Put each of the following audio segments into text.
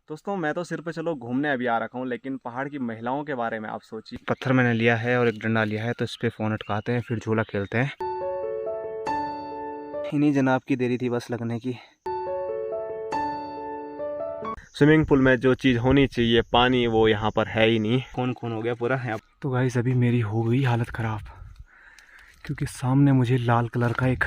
दोस्तों मैं तो सिर पे चलो घूमने अभी आ रखा हूँ, लेकिन पहाड़ की महिलाओं के बारे में आप सोचिए। पत्थर मैंने लिया है और एक डंडा लिया है, तो इस पे फ़ोन अटकाते हैं फिर झूला खेलते हैं। इन्हीं जनाब की देरी थी बस लगने की। स्विमिंग पूल में जो चीज़ होनी चाहिए पानी, वो यहाँ पर है ही नहीं। कौन कौन हो गया पूरा यहाँ। तो गाइस अभी मेरी हो गई हालत ख़राब, क्योंकि सामने मुझे लाल कलर का एक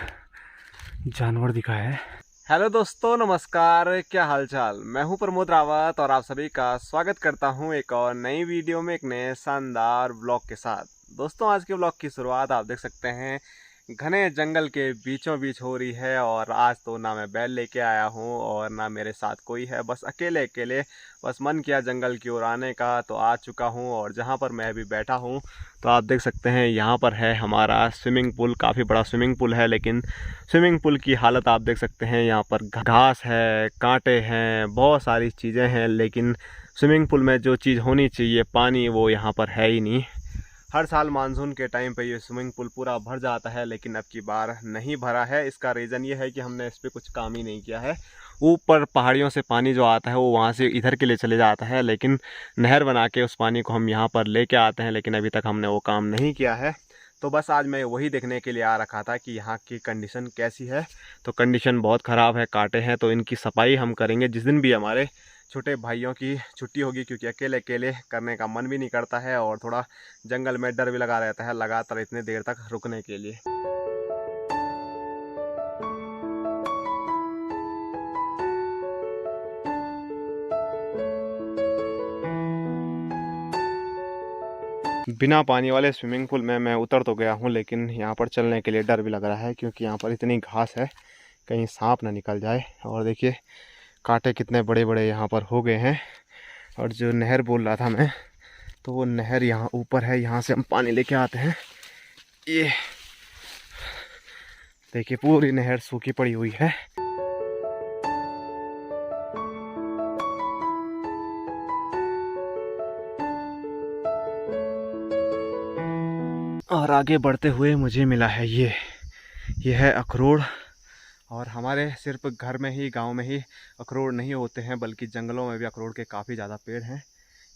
जानवर दिखा है। हेलो दोस्तों, नमस्कार, क्या हालचाल। मैं हूं प्रमोद रावत और आप सभी का स्वागत करता हूं एक और नई वीडियो में, एक नए शानदार ब्लॉग के साथ। दोस्तों आज के ब्लॉग की शुरुआत आप देख सकते हैं घने जंगल के बीचों बीच हो रही है। और आज तो ना मैं बैल लेके आया हूं और ना मेरे साथ कोई है, बस अकेले अकेले बस मन किया जंगल की ओर आने का तो आ चुका हूं। और जहां पर मैं अभी बैठा हूं तो आप देख सकते हैं यहाँ पर है हमारा स्विमिंग पूल। काफ़ी बड़ा स्विमिंग पूल है, लेकिन स्विमिंग पूल की हालत आप देख सकते हैं। यहाँ पर घास है, कांटे हैं, बहुत सारी चीज़ें हैं, लेकिन स्विमिंग पूल में जो चीज़ होनी चाहिए पानी, वो यहाँ पर है ही नहीं। हर साल मानसून के टाइम पे ये स्विमिंग पूल पूरा भर जाता है, लेकिन अब की बार नहीं भरा है। इसका रीज़न ये है कि हमने इस पर कुछ काम ही नहीं किया है। ऊपर पहाड़ियों से पानी जो आता है वो वहाँ से इधर के लिए चले जाता है, लेकिन नहर बना के उस पानी को हम यहाँ पर लेके आते हैं, लेकिन अभी तक हमने वो काम नहीं किया है। तो बस आज मैं वही देखने के लिए आ रखा था कि यहाँ की कंडीशन कैसी है। तो कंडीशन बहुत ख़राब है, कांटे हैं, तो इनकी सफाई हम करेंगे जिस दिन भी हमारे छोटे भाइयों की छुट्टी होगी, क्योंकि अकेले अकेले करने का मन भी नहीं करता है और थोड़ा जंगल में डर भी लगा रहता है लगातार इतने देर तक रुकने के लिए। बिना पानी वाले स्विमिंग पूल में मैं उतर तो गया हूँ, लेकिन यहाँ पर चलने के लिए डर भी लग रहा है, क्योंकि यहाँ पर इतनी घास है कहीं सांप ना निकल जाए। और देखिए कांटे कितने बड़े बड़े यहाँ पर हो गए हैं। और जो नहर बोल रहा था मैं, तो वो नहर यहाँ ऊपर है, यहाँ से हम पानी लेके आते हैं। ये देखिए पूरी नहर सूखी पड़ी हुई है। और आगे बढ़ते हुए मुझे मिला है ये है अखरोट। और हमारे सिर्फ घर में ही, गांव में ही अखरोट नहीं होते हैं, बल्कि जंगलों में भी अखरोट के काफ़ी ज़्यादा पेड़ हैं।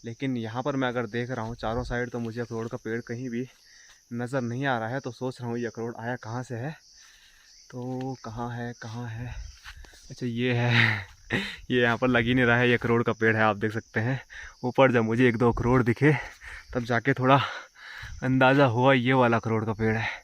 लेकिन यहाँ पर मैं अगर देख रहा हूँ चारों साइड, तो मुझे अखरोट का पेड़ कहीं भी नज़र नहीं आ रहा है। तो सोच रहा हूँ ये अखरोट आया कहाँ से है। तो कहाँ है, कहाँ है, अच्छा ये है। ये यहाँ पर लग ही नहीं रहा है, ये अखरोट का पेड़ है, आप देख सकते हैं। ऊपर जब मुझे एक दो अखरोट दिखे तब जाके थोड़ा अंदाज़ा हुआ ये वाला अखरोट का पेड़ है।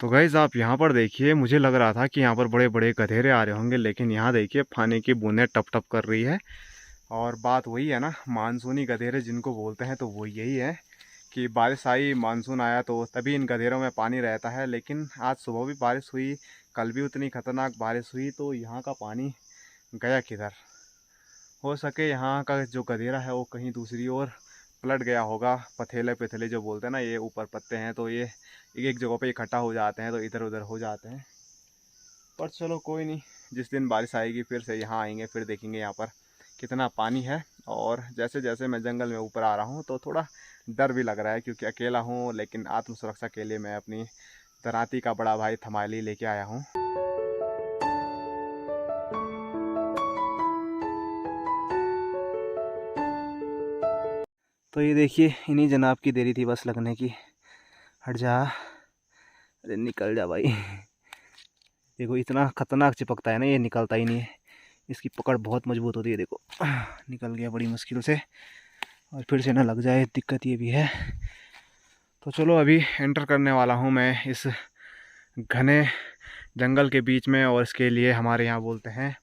तो गाइज़ आप यहाँ पर देखिए, मुझे लग रहा था कि यहाँ पर बड़े बड़े गधेरे आ रहे होंगे, लेकिन यहाँ देखिए पानी की बूंदें टप टप कर रही है। और बात वही है ना, मानसूनी गधेरे जिनको बोलते हैं, तो वो यही है कि बारिश आई, मानसून आया तो तभी इन गधेरों में पानी रहता है। लेकिन आज सुबह भी बारिश हुई, कल भी उतनी खतरनाक बारिश हुई, तो यहाँ का पानी गया किधर। हो सके यहाँ का जो गधेरा है वो कहीं दूसरी ओर पलट गया होगा। पथेले पथेले जो बोलते हैं ना, ये ऊपर पत्ते हैं, तो ये एक जगह पे इकट्ठा हो जाते हैं, तो इधर उधर हो जाते हैं। पर चलो कोई नहीं, जिस दिन बारिश आएगी फिर से यहाँ आएंगे, फिर देखेंगे यहाँ पर कितना पानी है। और जैसे जैसे मैं जंगल में ऊपर आ रहा हूँ तो थोड़ा डर भी लग रहा है, क्योंकि अकेला हूँ, लेकिन आत्मसुरक्षा के लिए मैं अपनी दराती का बड़ा भाई थमाली लेके आया हूँ। तो ये देखिए इन्हीं जनाब की देरी थी बस लगने की। हट जा, अरे निकल जा भाई। देखो इतना खतरनाक चिपकता है ना, ये निकलता ही नहीं है। इसकी पकड़ बहुत मजबूत होती है। देखो निकल गया बड़ी मुश्किल से, और फिर से ना लग जाए, दिक्कत ये भी है। तो चलो अभी एंटर करने वाला हूँ मैं इस घने जंगल के बीच में। और इसके लिए हमारे यहाँ बोलते हैं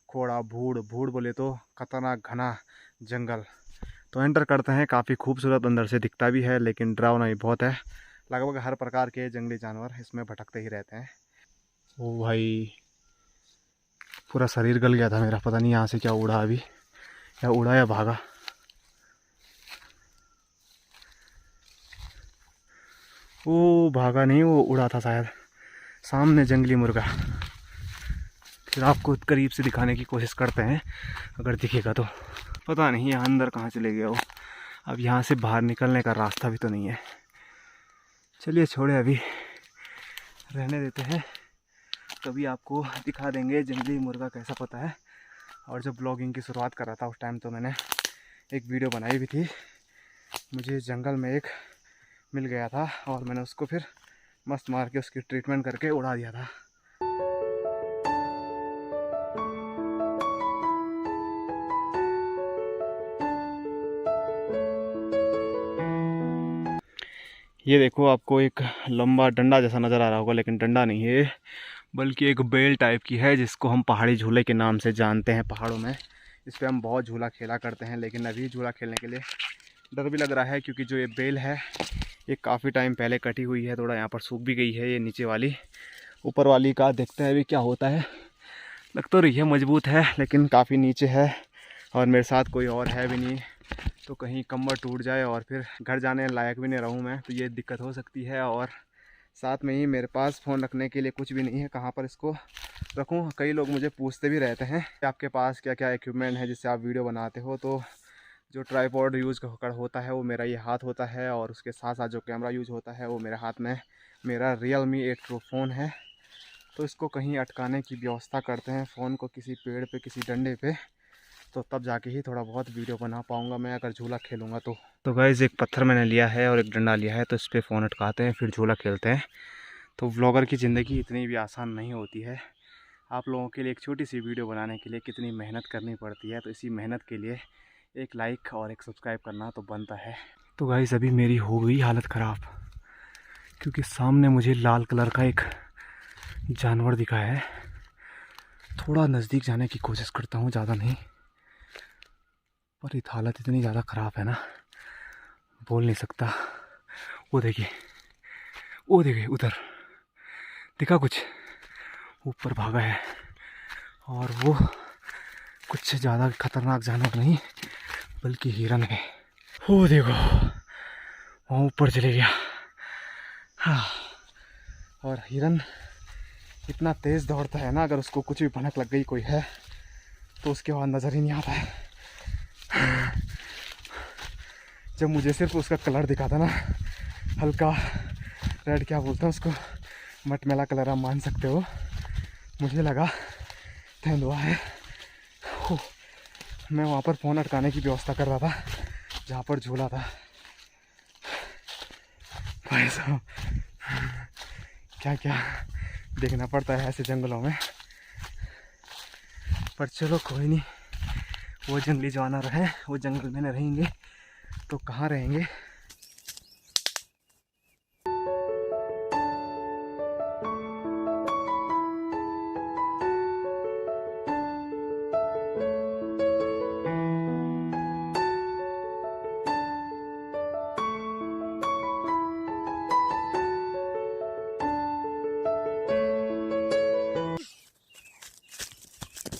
खोड़ा भूड़, भूड़ बोले तो खतरनाक घना जंगल। तो एंटर करते हैं। काफ़ी खूबसूरत अंदर से दिखता भी है, लेकिन डरावना भी बहुत है। लगभग हर प्रकार के जंगली जानवर इसमें भटकते ही रहते हैं। ओ भाई पूरा शरीर गल गया था मेरा, पता नहीं यहाँ से क्या उड़ा अभी, या उड़ा या भागा। वो भागा नहीं, वो उड़ा था शायद। सामने जंगली मुर्गा। फिर आपको करीब से दिखाने की कोशिश करते हैं, अगर दिखेगा तो। पता नहीं यहाँ अंदर कहाँ चले गया वो। अब यहाँ से बाहर निकलने का रास्ता भी तो नहीं है। चलिए छोड़े, अभी रहने देते हैं, कभी आपको दिखा देंगे जंगली मुर्गा कैसा पता है। और जब ब्लॉगिंग की शुरुआत कर रहा था उस टाइम तो मैंने एक वीडियो बनाई भी थी। मुझे जंगल में एक मिल गया था और मैंने उसको फिर मस्त मार के उसकी ट्रीटमेंट करके उड़ा दिया था। ये देखो, आपको एक लंबा डंडा जैसा नज़र आ रहा होगा, लेकिन डंडा नहीं है बल्कि एक बेल टाइप की है, जिसको हम पहाड़ी झूले के नाम से जानते हैं पहाड़ों में। इस पर हम बहुत झूला खेला करते हैं, लेकिन अभी झूला खेलने के लिए डर भी लग रहा है, क्योंकि जो ये बेल है ये काफ़ी टाइम पहले कटी हुई है, थोड़ा यहाँ पर सूख भी गई है। ये नीचे वाली, ऊपर वाली का देखते हैं अभी क्या होता है। लग तो रही है मजबूत है, लेकिन काफ़ी नीचे है और मेरे साथ कोई और है भी नहीं, तो कहीं कमर टूट जाए और फिर घर जाने लायक भी नहीं रहूँ मैं, तो ये दिक्कत हो सकती है। और साथ में ही मेरे पास फ़ोन रखने के लिए कुछ भी नहीं है, कहाँ पर इसको रखूँ। कई लोग मुझे पूछते भी रहते हैं कि आपके पास क्या क्या इक्विपमेंट है जिससे आप वीडियो बनाते हो। तो जो ट्राइपॉड यूज़ कर होता है वो मेरा ये हाथ होता है, और उसके साथ साथ जो कैमरा यूज़ होता है वो मेरे हाथ में मेरा Realme 8 Pro फ़ोन है। तो इसको कहीं अटकाने की व्यवस्था करते हैं फ़ोन को, किसी पेड़ पे, किसी डंडे पे, तो तब जाके ही थोड़ा बहुत वीडियो बना पाऊँगा मैं, अगर झूला खेलूँगा तो गाइस एक पत्थर मैंने लिया है और एक डंडा लिया है, तो इस पर फ़ोन अटकाते हैं फिर झूला खेलते हैं। तो व्लॉगर की ज़िंदगी इतनी भी आसान नहीं होती है। आप लोगों के लिए एक छोटी सी वीडियो बनाने के लिए कितनी मेहनत करनी पड़ती है, तो इसी मेहनत के लिए एक लाइक और एक सब्सक्राइब करना तो बनता है। तो गाइस अभी मेरी हो गई हालत ख़राब, क्योंकि सामने मुझे लाल कलर का एक जानवर दिखा है। थोड़ा नज़दीक जाने की कोशिश करता हूँ, ज़्यादा नहीं, पर ये हालत इतनी ज़्यादा ख़राब है ना, बोल नहीं सकता। वो देखिए, वो देखिए उधर दिखा कुछ, ऊपर भागा है, और वो कुछ ज़्यादा खतरनाक जानवर नहीं बल्कि हिरन है। वो देखो वहाँ ऊपर चले गया। हाँ, और हिरन इतना तेज़ दौड़ता है ना, अगर उसको कुछ भी भनक लग गई कोई है तो उसके बाद नज़र ही नहीं आता है। जब मुझे सिर्फ उसका कलर दिखा था ना, हल्का रेड, क्या बोलते हैं उसको, मटमैला कलर आप मान सकते हो, मुझे लगा तेंदुआ है। मैं वहाँ पर फ़ोन अटकाने की व्यवस्था कर रहा था जहाँ पर झूला था। भाई साहब, क्या क्या देखना पड़ता है ऐसे जंगलों में, पर चलो कोई नहीं, वो जंगली जानवर हैं, वो जंगल में न रहेंगे तो कहाँ रहेंगे।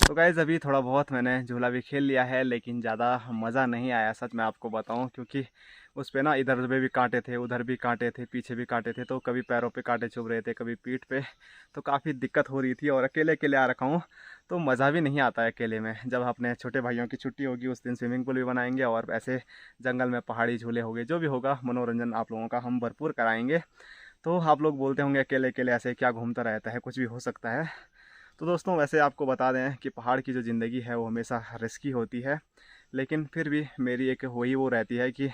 तो गाइज़ अभी थोड़ा बहुत मैंने झूला भी खेल लिया है, लेकिन ज़्यादा मज़ा नहीं आया सच मैं आपको बताऊं, क्योंकि उस पे ना इधर पे भी कांटे थे, उधर भी कांटे थे, पीछे भी कांटे थे, तो कभी पैरों पे कांटे चुभ रहे थे, कभी पीठ पे, तो काफ़ी दिक्कत हो रही थी। और अकेले अकेले आ रखा हूँ तो मज़ा भी नहीं आता है अकेले में। जब अपने छोटे भाइयों की छुट्टी होगी उस दिन स्विमिंग पूल भी बनाएंगे, और ऐसे जंगल में पहाड़ी झूले हो गए, जो भी होगा मनोरंजन आप लोगों का हम भरपूर कराएँगे। तो आप लोग बोलते होंगे अकेले अकेले ऐसे क्या घूमता रहता है, कुछ भी हो सकता है। तो दोस्तों वैसे आपको बता दें कि पहाड़ की जो ज़िंदगी है वो हमेशा रिस्की होती है, लेकिन फिर भी मेरी एक वही वो रहती है कि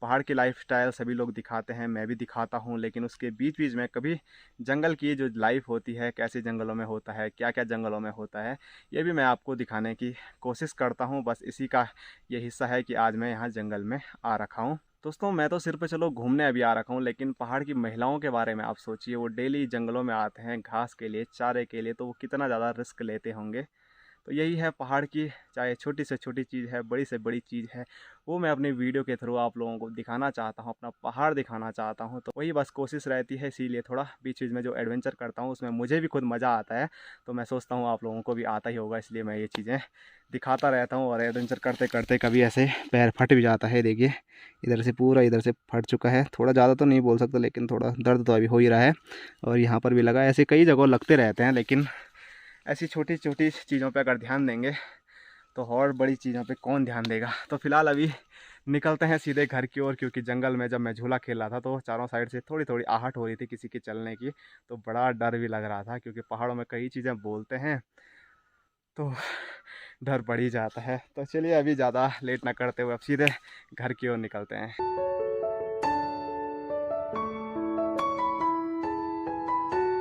पहाड़ की लाइफस्टाइल सभी लोग दिखाते हैं, मैं भी दिखाता हूँ, लेकिन उसके बीच बीच में कभी जंगल की जो लाइफ होती है, कैसे जंगलों में होता है, क्या क्या जंगलों में होता है, ये भी मैं आपको दिखाने की कोशिश करता हूँ। बस इसी का ये हिस्सा है कि आज मैं यहाँ जंगल में आ रखा हूँ। दोस्तों मैं तो सिर्फ चलो घूमने अभी आ रखा हूँ, लेकिन पहाड़ की महिलाओं के बारे में आप सोचिए, वो डेली जंगलों में आते हैं घास के लिए, चारे के लिए, तो वो कितना ज़्यादा रिस्क लेते होंगे। तो यही है पहाड़ की, चाहे छोटी से छोटी चीज़ है, बड़ी से बड़ी चीज़ है, वो मैं अपनी वीडियो के थ्रू आप लोगों को दिखाना चाहता हूँ, अपना पहाड़ दिखाना चाहता हूँ। तो वही बस कोशिश रहती है, इसीलिए थोड़ा बीच बीच में जो एडवेंचर करता हूँ उसमें मुझे भी खुद मज़ा आता है, तो मैं सोचता हूँ आप लोगों को भी आता ही होगा, इसलिए मैं ये चीज़ें दिखाता रहता हूँ। और एडवेंचर करते करते कभी ऐसे पैर फट भी जाता है, देखिए इधर से पूरा इधर से फट चुका है, थोड़ा ज़्यादा तो नहीं बोल सकता, लेकिन थोड़ा दर्द तो अभी हो ही रहा है। और यहाँ पर भी लगा, ऐसे कई जगह लगते रहते हैं, लेकिन ऐसी छोटी छोटी चीज़ों पे अगर ध्यान देंगे तो और बड़ी चीज़ों पे कौन ध्यान देगा। तो फिलहाल अभी निकलते हैं सीधे घर की ओर, क्योंकि जंगल में जब मैं झूला खेल रहा था तो चारों साइड से थोड़ी थोड़ी आहट हो रही थी किसी के चलने की, तो बड़ा डर भी लग रहा था, क्योंकि पहाड़ों में कई चीज़ें बोलते हैं तो डर बढ़ ही जाता है। तो चलिए अभी ज़्यादा लेट ना करते हुए अब सीधे घर की ओर निकलते हैं।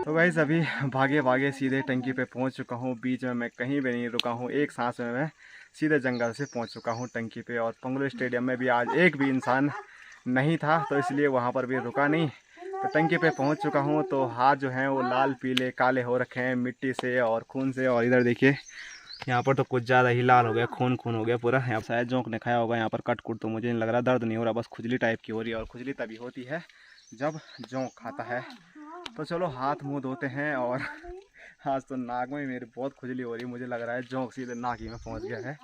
तो गाइस अभी भागे भागे सीधे टंकी पे पहुंच चुका हूं। बीच में मैं कहीं भी नहीं रुका हूं, एक सांस में मैं सीधे जंगल से पहुंच चुका हूं टंकी पे। और पंगुल स्टेडियम में भी आज एक भी इंसान नहीं था, तो इसलिए वहां पर भी रुका नहीं। तो टंकी पे पहुंच चुका हूं। तो हाथ जो हैं वो लाल पीले काले हो रखे हैं मिट्टी से और खून से। और इधर देखिए यहाँ पर तो कुछ ज़्यादा ही लाल हो गया, खून खून हो गया पूरा। यहाँ शायद जोंक ने खाया होगा। यहाँ पर कट कुट तो मुझे नहीं लग रहा, दर्द नहीं हो रहा, बस खुजली टाइप की हो रही है। और खुजली तभी होती है जब जोंक खाता है। तो चलो हाथ मुंह धोते हैं। और आज तो नाक में मेरी बहुत खुजली हो रही है, मुझे लग रहा है जोंक सीधे नाक ही में पहुंच गया है।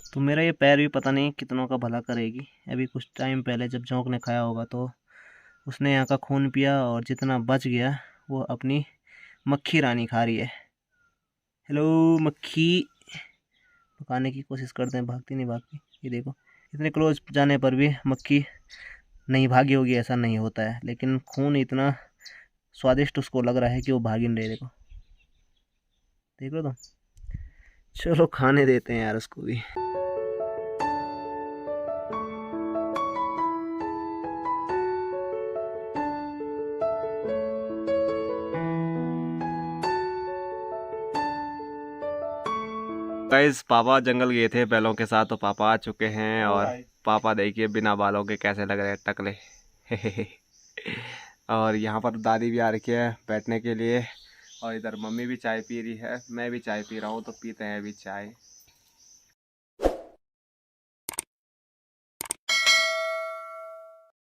तो मेरा ये पैर भी पता नहीं कितनों का भला करेगी। अभी कुछ टाइम पहले जब जोंक ने खाया होगा तो उसने यहाँ का खून पिया, और जितना बच गया वो अपनी मक्खी रानी खा रही है। हेलो मक्खी, पकाने की कोशिश करते हैं, भागती नहीं भागती। ये देखो, इतने क्लोज जाने पर भी मक्खी नहीं भागी होगी ऐसा नहीं होता है, लेकिन खून इतना स्वादिष्ट उसको लग रहा है कि वो भाग ही नहीं रही। देखो देख लो तुम। चलो खाने देते हैं यार उसको भी। गाइस पापा जंगल गए थे बैलों के साथ, तो पापा आ चुके हैं। और पापा देखिए बिना बालों के कैसे लग रहे हैं, टकले। और यहाँ पर दादी भी आ रखी है बैठने के लिए। और इधर मम्मी भी चाय पी रही है, मैं भी चाय पी रहा हूँ, तो पीते हैं अभी चाय।